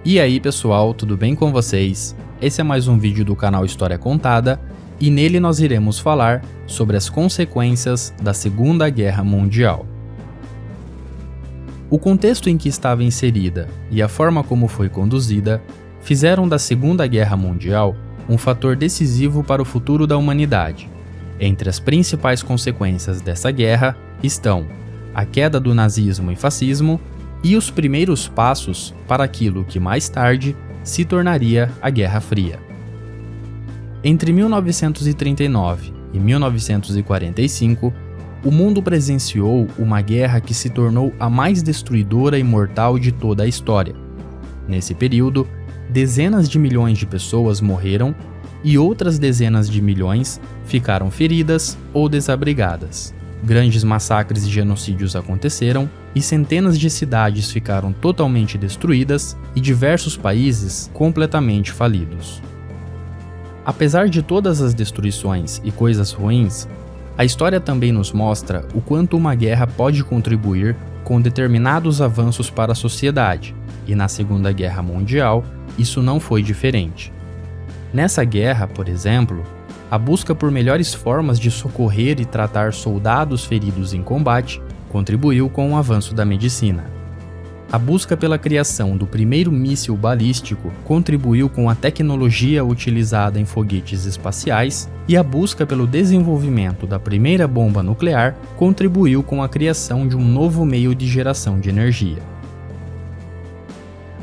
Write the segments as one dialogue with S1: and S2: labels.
S1: E aí pessoal, tudo bem com vocês? Esse é mais um vídeo do canal História Contada e nele nós iremos falar sobre as consequências da Segunda Guerra Mundial. O contexto em que estava inserida e a forma como foi conduzida fizeram da Segunda Guerra Mundial um fator decisivo para o futuro da humanidade. Entre as principais consequências dessa guerra estão a queda do nazismo e fascismo e os primeiros passos para aquilo que mais tarde se tornaria a Guerra Fria. Entre 1939 e 1945, o mundo presenciou uma guerra que se tornou a mais destruidora e mortal de toda a história. Nesse período, dezenas de milhões de pessoas morreram e outras dezenas de milhões ficaram feridas ou desabrigadas. Grandes massacres e genocídios aconteceram e centenas de cidades ficaram totalmente destruídas e diversos países completamente falidos. Apesar de todas as destruições e coisas ruins, a história também nos mostra o quanto uma guerra pode contribuir com determinados avanços para a sociedade, e na Segunda Guerra Mundial isso não foi diferente. Nessa guerra, por exemplo, a busca por melhores formas de socorrer e tratar soldados feridos em combate contribuiu com o avanço da medicina. A busca pela criação do primeiro míssil balístico contribuiu com a tecnologia utilizada em foguetes espaciais e a busca pelo desenvolvimento da primeira bomba nuclear contribuiu com a criação de um novo meio de geração de energia.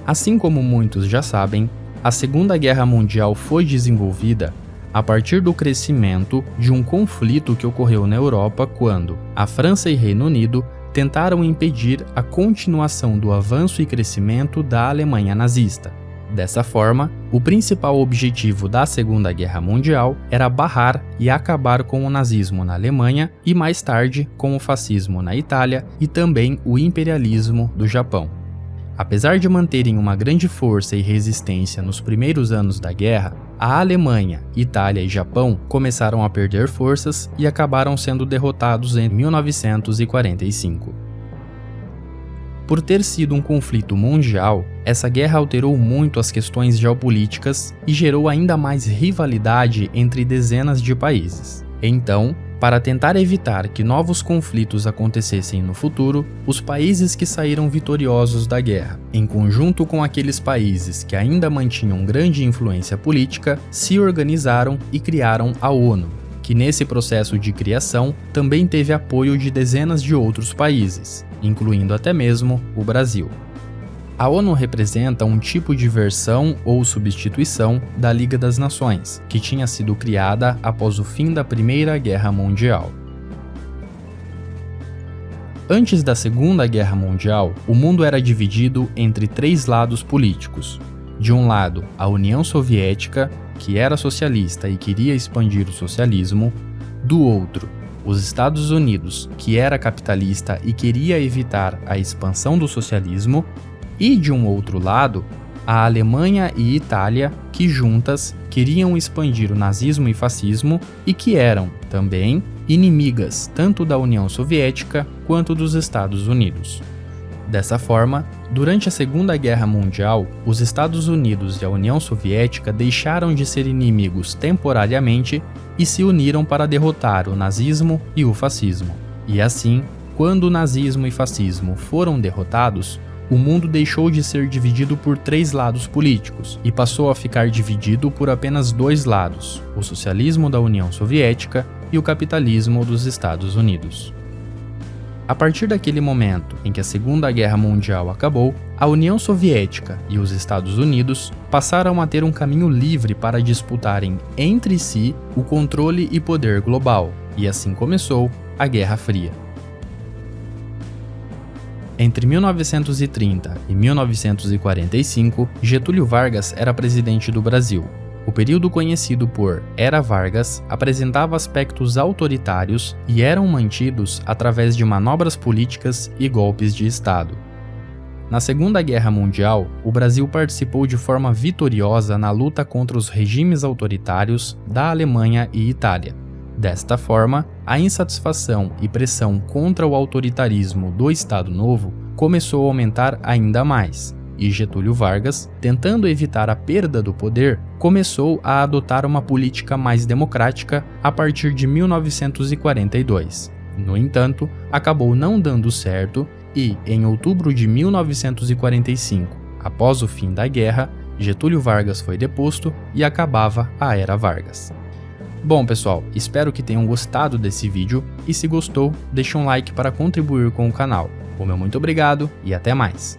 S1: Assim como muitos já sabem, a Segunda Guerra Mundial foi desenvolvida a partir do crescimento de um conflito que ocorreu na Europa quando a França e Reino Unido tentaram impedir a continuação do avanço e crescimento da Alemanha nazista. Dessa forma, o principal objetivo da Segunda Guerra Mundial era barrar e acabar com o nazismo na Alemanha e mais tarde com o fascismo na Itália e também o imperialismo do Japão. Apesar de manterem uma grande força e resistência nos primeiros anos da guerra, a Alemanha, Itália e Japão começaram a perder forças e acabaram sendo derrotados em 1945. Por ter sido um conflito mundial, essa guerra alterou muito as questões geopolíticas e gerou ainda mais rivalidade entre dezenas de países. Então, para tentar evitar que novos conflitos acontecessem no futuro, os países que saíram vitoriosos da guerra, em conjunto com aqueles países que ainda mantinham grande influência política, se organizaram e criaram a ONU, que nesse processo de criação também teve apoio de dezenas de outros países, incluindo até mesmo o Brasil. A ONU representa um tipo de versão ou substituição da Liga das Nações, que tinha sido criada após o fim da Primeira Guerra Mundial. Antes da Segunda Guerra Mundial, o mundo era dividido entre três lados políticos. De um lado, a União Soviética, que era socialista e queria expandir o socialismo. Do outro, os Estados Unidos, que era capitalista e queria evitar a expansão do socialismo. E, de um outro lado, a Alemanha e Itália, que juntas queriam expandir o nazismo e fascismo e que eram, também, inimigas tanto da União Soviética quanto dos Estados Unidos. Dessa forma, durante a Segunda Guerra Mundial, os Estados Unidos e a União Soviética deixaram de ser inimigos temporariamente e se uniram para derrotar o nazismo e o fascismo. E assim, quando o nazismo e fascismo foram derrotados, o mundo deixou de ser dividido por três lados políticos e passou a ficar dividido por apenas dois lados, o socialismo da União Soviética e o capitalismo dos Estados Unidos. A partir daquele momento em que a Segunda Guerra Mundial acabou, a União Soviética e os Estados Unidos passaram a ter um caminho livre para disputarem entre si o controle e poder global, e assim começou a Guerra Fria. Entre 1930 e 1945, Getúlio Vargas era presidente do Brasil. O período conhecido por Era Vargas apresentava aspectos autoritários e eram mantidos através de manobras políticas e golpes de Estado. Na Segunda Guerra Mundial, o Brasil participou de forma vitoriosa na luta contra os regimes autoritários da Alemanha e Itália. Desta forma, a insatisfação e pressão contra o autoritarismo do Estado Novo começou a aumentar ainda mais, e Getúlio Vargas, tentando evitar a perda do poder, começou a adotar uma política mais democrática a partir de 1942. No entanto, acabou não dando certo e, em outubro de 1945, após o fim da guerra, Getúlio Vargas foi deposto e acabava a Era Vargas. Bom, pessoal, espero que tenham gostado desse vídeo e se gostou, deixe um like para contribuir com o canal. O meu muito obrigado e até mais!